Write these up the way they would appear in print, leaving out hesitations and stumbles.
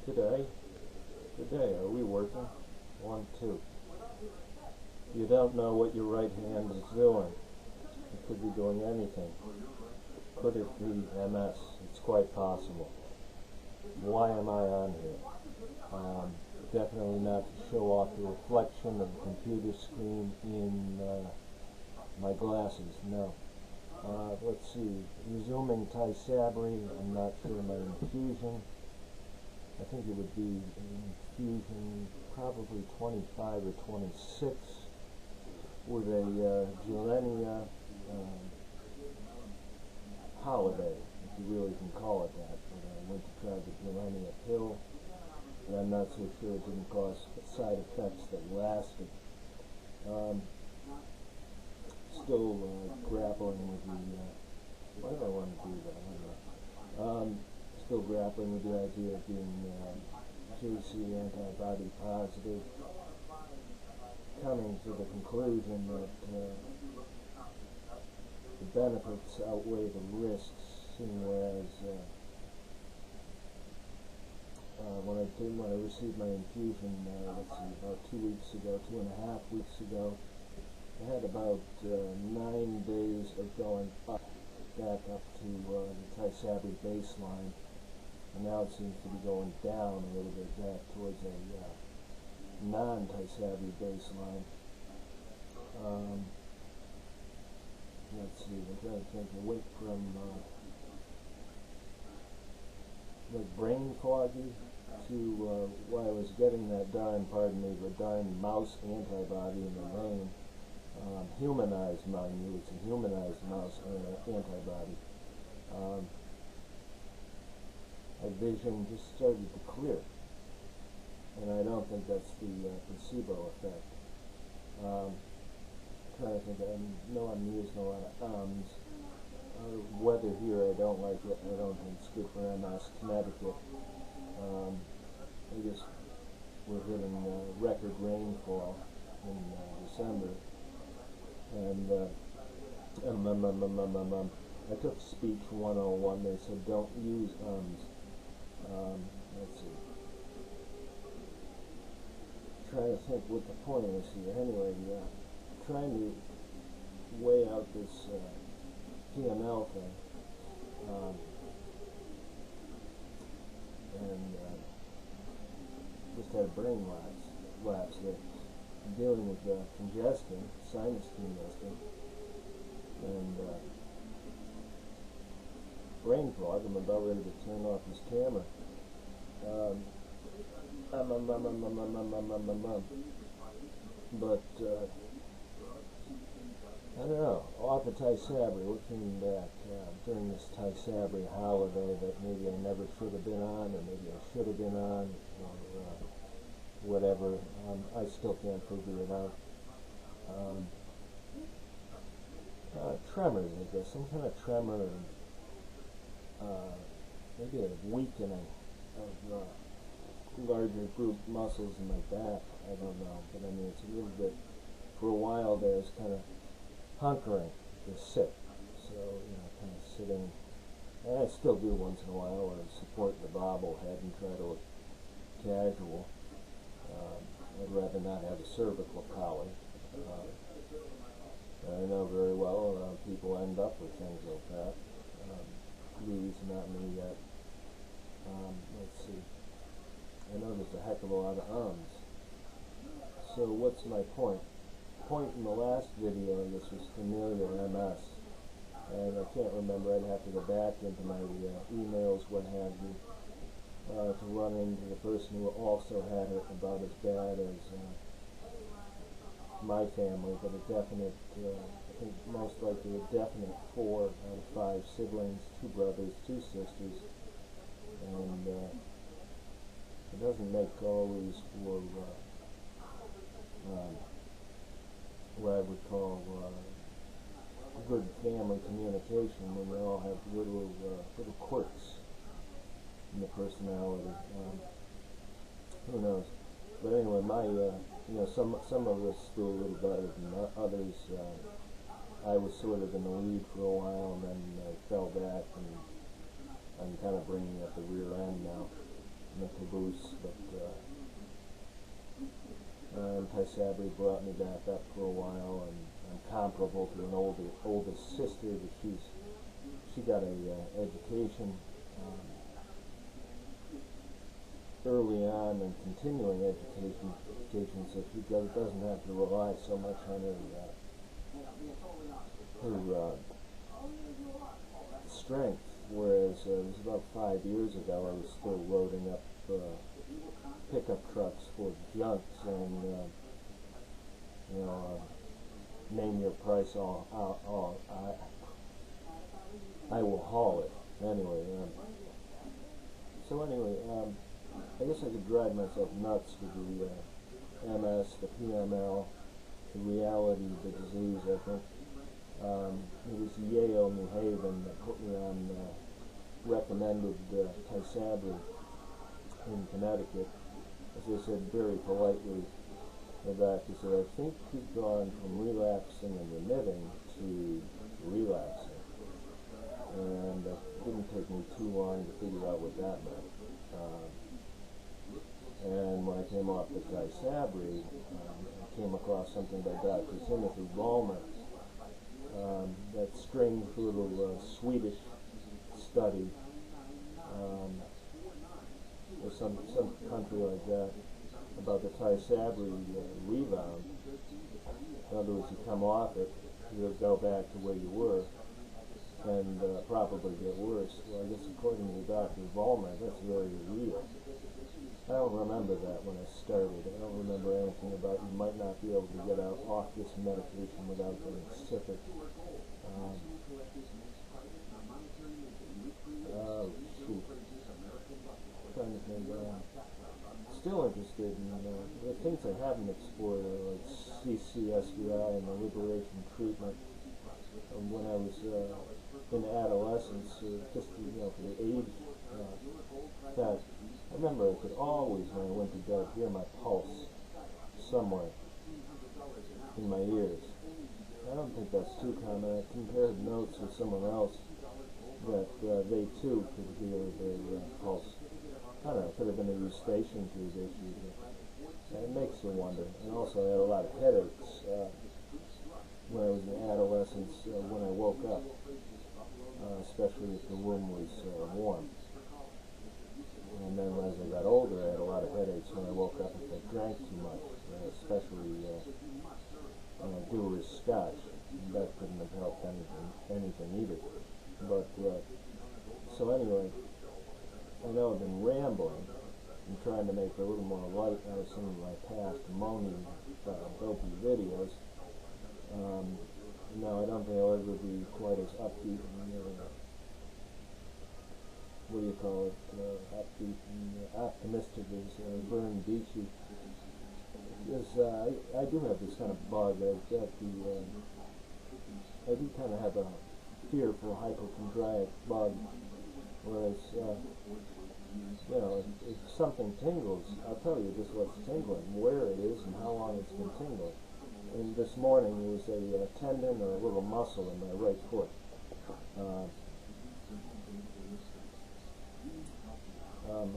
Today, are we working? 1, 2. You don't know what your right hand is doing. It could be doing anything. Could it be MS? It's quite possible. Why am I on here? Definitely not to show off the reflection of the computer screen in my glasses, no. Let's see, resuming Thai Sabri, I'm not sure my infusion. I think it would be infusion probably 25 or 26 with a Gilenia holiday, if you really can call it that. But I went to try the Gilenia pill, and I'm not so sure it didn't cause side effects that lasted. Still grappling with the, why do I want to do that? I don't know. Still grappling with the idea of being JC antibody positive, coming to the conclusion that the benefits outweigh the risks, seeing whereas when I received my infusion, let's see, about 2 weeks ago, 2.5 weeks ago, I had about 9 days of going up, back up to the Thai Sabri baseline, and now it seems to be going down a little bit back towards a non-Thai Sabri baseline. Let's see, I'm trying to think. I went from like brain foggy to while I was getting that darn mouse antibody in the vein. Humanized mind you, it's a humanized mouse antibody. My vision just started to clear, and I don't think that's the placebo effect. Trying to think, I know I'm using a lot of ums. Weather here, I don't like it. I don't think it's good for MS. Connecticut, I guess we're hitting record rainfall in December. And I took speech 101. They said don't use ums. Let's see. Trying to think what the point is here. Anyway, trying to weigh out this PML thing, and just had a brain lapse there. Dealing with congestion, sinus congestion, and brain fog. I'm about ready to turn off this camera. But I don't know. Off of Thai Sabri, looking back during this Thai Sabri holiday that maybe I never should have been on, or maybe I should have been on, or whatever. I still can't figure it out. Tremors, I guess, some kind of tremor, maybe a weakening of larger group muscles in my back. I don't know, but I mean, it's a little bit. For a while there, it's kind of hunkering to sit, so kind of sitting. And I still do once in a while, or support the bobblehead and try to look casual. I'd rather not have a cervical collar. I know very well people end up with things like that. Please, not me yet. Let's see. I know there's a heck of a lot of ums. So what's my point? Point in the last video, this was familiar MS. And I can't remember, I'd have to go back into my emails, what have you, to run into the person who also had it about as bad as my family, but a definite, I think most likely a definite 4 out of 5 siblings, 2 brothers, 2 sisters, and it doesn't make always for what I would call good family communication when they all have little quirks in the personality. Who knows? But anyway, my some of us do a little better than others. I was sort of in the lead for a while, and then I fell back, and I'm kind of bringing up the rear end now. in the caboose, but Tysabri brought me back up for a while, and I'm comparable to an older sister, but she got a education early on, and continuing education, so she doesn't have to rely so much on her strength. Whereas it was about 5 years ago, I was still loading up pickup trucks for junks, and name your price, I will haul it. Anyway, I guess I could drive myself nuts with the MS, the PML, the reality of the disease. I think it was Yale, New Haven that put me on, recommended Tysabri in Connecticut. As I said very politely, the doctor said, I think you've gone from relapsing and remitting to relapsing. And it didn't take me too long to figure out what that meant. And when I came off the Tysabri, I came across something by Dr. Timothy Ballmer, that strange little Swedish study, or some country like that, about the Tysabri rebound. In other words, you come off it, you'll go back to where you were, and probably get worse. Well, I guess according to Dr. Ballmer, that's very real. I don't remember that when I started. I don't remember anything about you might not be able to get off this medication without getting sicker. Shoot. Trying to think. Still interested in the things I haven't explored are like CCSVI and the liberation treatment. When I was in adolescence, just for the age fact, I remember I could always, when I went to bed, hear my pulse somewhere in my ears. I don't think that's too common. I compared notes with someone else that they too could hear their pulse. I don't know, it could have been a eustachian tube issue. It makes you wonder. And also I had a lot of headaches when I was in adolescence when I woke up, especially if the room was warm. And then as I got older, I had a lot of headaches when I woke up if I drank too much, especially Dewar's Scotch. That couldn't have helped anything either. But, so anyway, I know I've been rambling and trying to make a little more light out of some of my past moaning, dopey videos. No, I don't think I'll ever be quite as upbeat and, what do you call it, upbeat and optimistic as Vern Beachy. Because I do have this kind of bug. I've got I do kind of have a fearful hypochondriac bug, whereas, if something tingles, I'll tell you just what's tingling, where it is, and how long it's been tingling. And this morning it was a tendon or a little muscle in my right foot.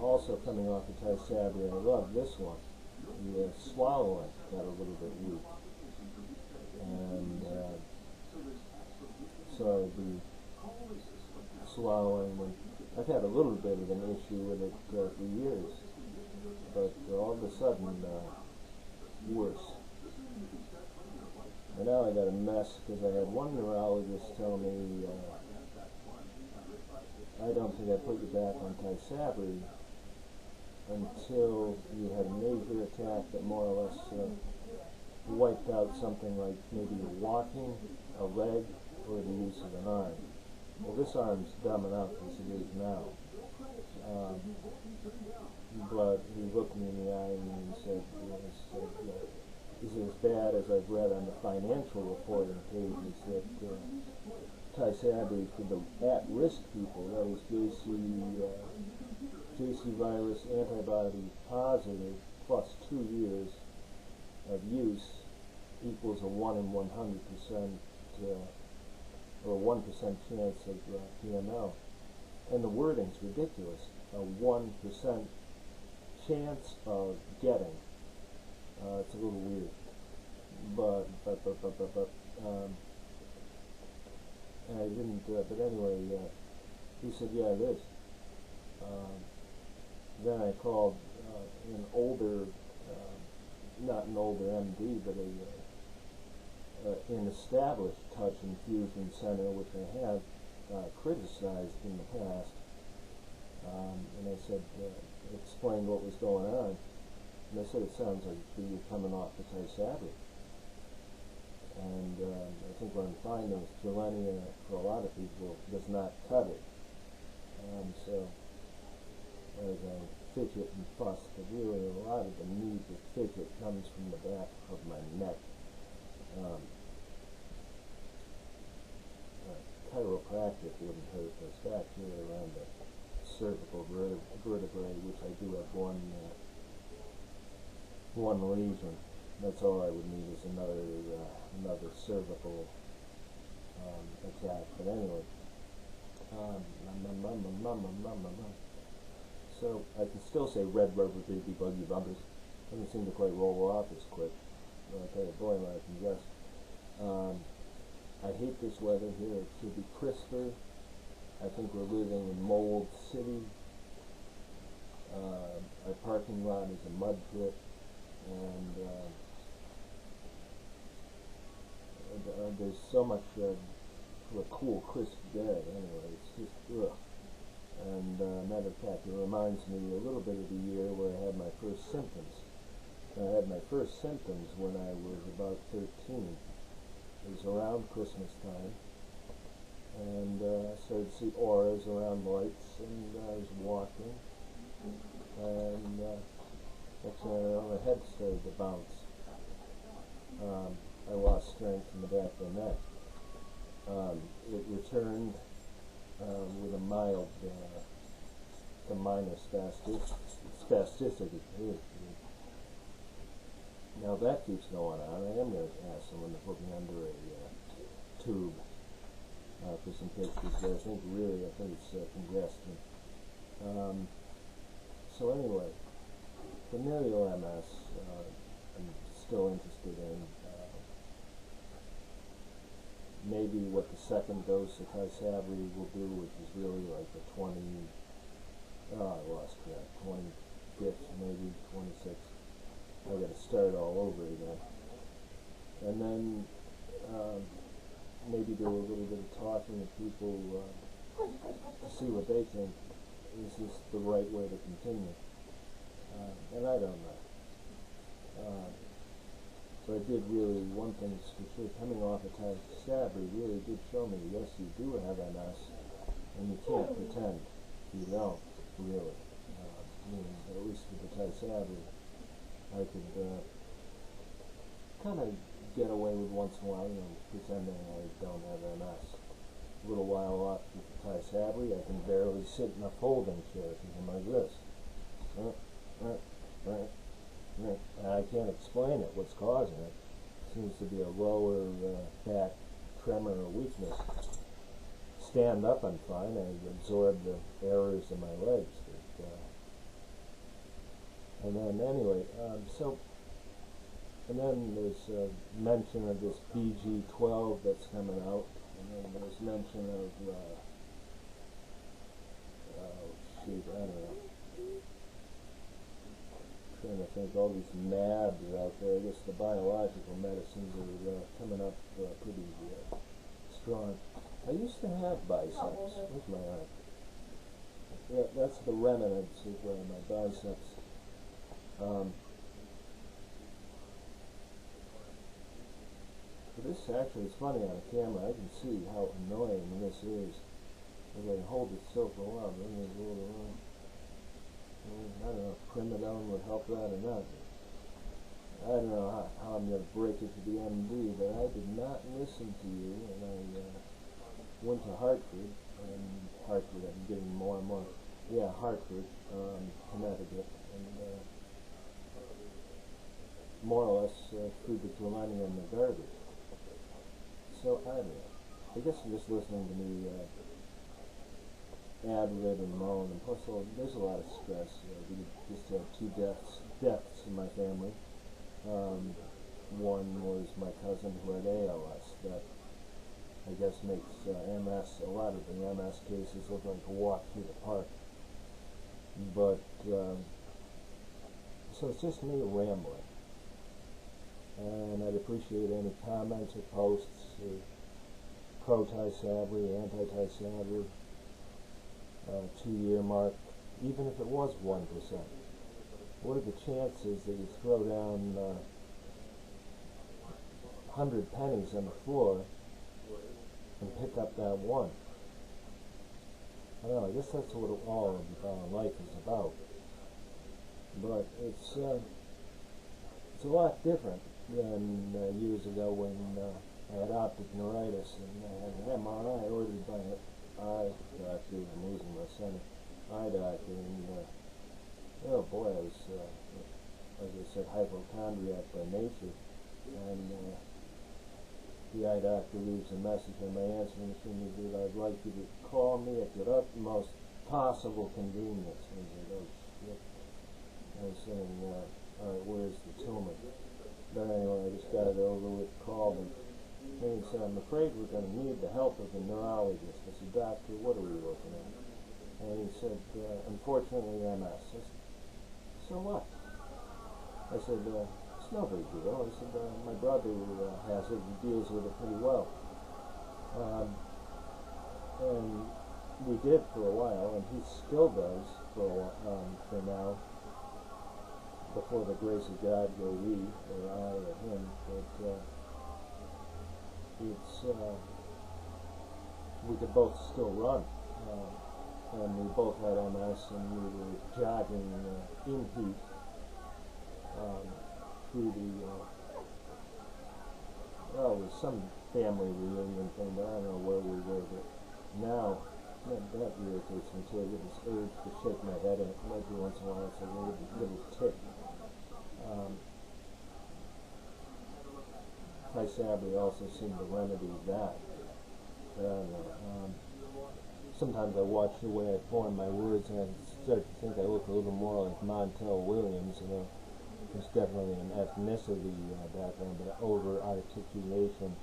Also coming off the Tysabri, I love this one. The swallowing got a little bit weak. And so I'd be swallowing. And I've had a little bit of an issue with it for years, but all of a sudden, worse. And now I got a mess because I had one neurologist tell me, I don't think I put you back on Tysabri until you had a major attack that more or less wiped out something like maybe you're walking, a leg, or the use of an arm. Well, this arm's dumb enough as it is now. But he looked me in the eye and he said, is it as bad as I've read on the financial reporting pages that Tysabri for the at-risk people, that is JC virus antibody positive plus 2 years of use equals a 1 in 100% or 1% chance of PML. And the wording's ridiculous. A 1% chance of getting. It's a little weird, but and I didn't. But anyway, he said, yeah, it is. Then I called an older, not an older MD, but an established touch infusion center, which I have criticized in the past. And I said, explained what was going on. And I said, it sounds like you're coming off the Tysabri. And I think what I'm finding is Gilenia, for a lot of people, does not cut it. So as I fidget and fuss, but really a lot of the need to fidget comes from the back of my neck. Chiropractic wouldn't hurt. It's back here around the cervical vertebrae, which I do have one lesion. That's all I would need is another cervical attack. But anyway, so I can still say red rubber baby buggy bumpers. Doesn't seem to quite roll off as quick. But I tell you, boy, when I congest. I hate this weather here. It should be crisper. I think we're living in Mold City. Our parking lot is a mud pit, and there's so much for a cool, crisp day. Anyway, it's just ugh. And matter of fact, it reminds me a little bit of the year where I had my first symptoms. I had my first symptoms when I was about 13. It was around Christmas time, and I started to see auras around lights, and I was walking, and next thing I know, my head started to bounce. I lost strength in the back of the neck. It returned with a mild to minor spasticity. Now that keeps going on. I am going to ask someone to put me under a tube for some pictures, but I think it's congestion. So anyway, familial MS, I'm still interested in. Maybe what the second dose of Tysabri will do, which is really like the 25th, maybe 26th. I got to start all over again, and then maybe do a little bit of talking to people to see what they think. Is this the right way to continue? And I don't know. So I did really, one thing's for sure, coming off of Tysabri really did show me, yes, you do have MS, and you can't pretend you don't, really. At least with the Tysabri, I could kind of get away with once in a while, pretending I don't have MS. A little while off with the Tysabri, I can barely sit in a folding chair because I'm like this. And I can't explain it, what's causing it. Seems to be a lower back tremor or weakness. Stand up, I'm fine. I absorb the errors in my legs. And then anyway, and then there's mention of this BG12 that's coming out, and then there's mention of, I don't know, trying to think, all these MABs out there. I guess the biological medicines are coming up pretty strong. I used to have biceps. Where's my arm? Yeah, that's the remnants of my biceps. But this actually is funny on a camera. I can see how annoying this is. If I hold it still for a while, then I roll it around. I don't know if primidone would help that or not. I don't know how I'm going to break it to the MD, but I did not listen to you, and I went to Hartford, I'm getting more and more. Yeah, Hartford, Connecticut, and more or less through the Gilenia and the garbage. So I don't know. I guess you're just listening to me ad-lib and moan, and plus there's a lot of stress. We just had two deaths in my family. One was my cousin who had ALS. That I guess makes MS, a lot of the MS cases look like a walk through the park. But so it's just me rambling, and I'd appreciate any comments or posts, pro-Ty Sabri, anti-Ty Sabri, 2-year mark, even if it was 1%. What are the chances that you throw down 100 pennies on the floor and pick up that one? I don't know, I guess that's what all of life is about. But it's a lot different than years ago when I had optic neuritis and I had an MRI ordered by an eye doctor. I'm losing my son, eye doctor, and oh boy, I was, like I said, hypochondriac by nature, and the eye doctor leaves a message on my answering machine that I'd like you to call me at your utmost possible convenience. And I said, oh shit. I was saying, alright, where's the tumor? But anyway, I just got it over with, called him, and he said, I'm afraid we're going to need the help of a neurologist. I said, doctor, what are we looking at? And he said, unfortunately, MS. I said, so what? I said, it's no big deal. I said, my brother has it, he deals with it pretty well. And we did for a while, and he still does for now. Before the grace of God go we, or I, or him, but we could both still run, and we both had MS, and we were jogging in heat through the, well, it was some family reunion thing, but I don't know where we were, but now, that irritates me too. I get this urge to shake my head at every once in a while. It's a little tick. Ty Sabri also seemed to remedy that. I don't know. Sometimes I watch the way I form my words, and I start to think I look a little more like Montel Williams. There's definitely an ethnicity background, but over-articulation.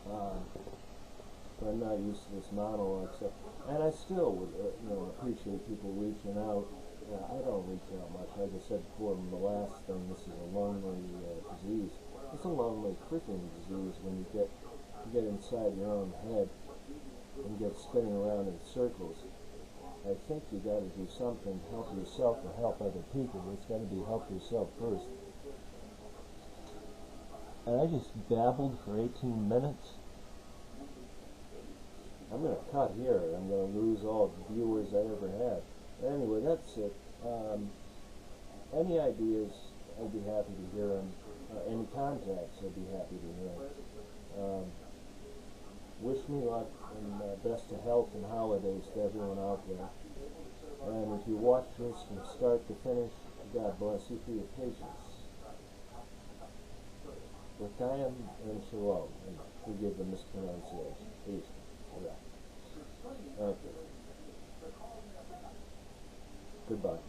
But I'm not used to this monologue stuff, and I still would, appreciate people reaching out. I don't reach out much. Like I said before, in the last thing, this is a lonely disease. It's a lonely freaking disease when you get inside your own head and get spinning around in circles. I think you got to do something to help yourself or help other people. It's got to be help yourself first. And I just babbled for 18 minutes. I'm going to cut here. I'm going to lose all the viewers I ever had. Anyway, that's it. Any ideas, I'd be happy to hear them. Any contacts, I'd be happy to hear. Wish me luck and best of health and holidays to everyone out there. And if you watch this from start to finish, God bless you for your patience. L'chaim and shalom, and forgive the mispronunciation. Peace. Okay. Goodbye.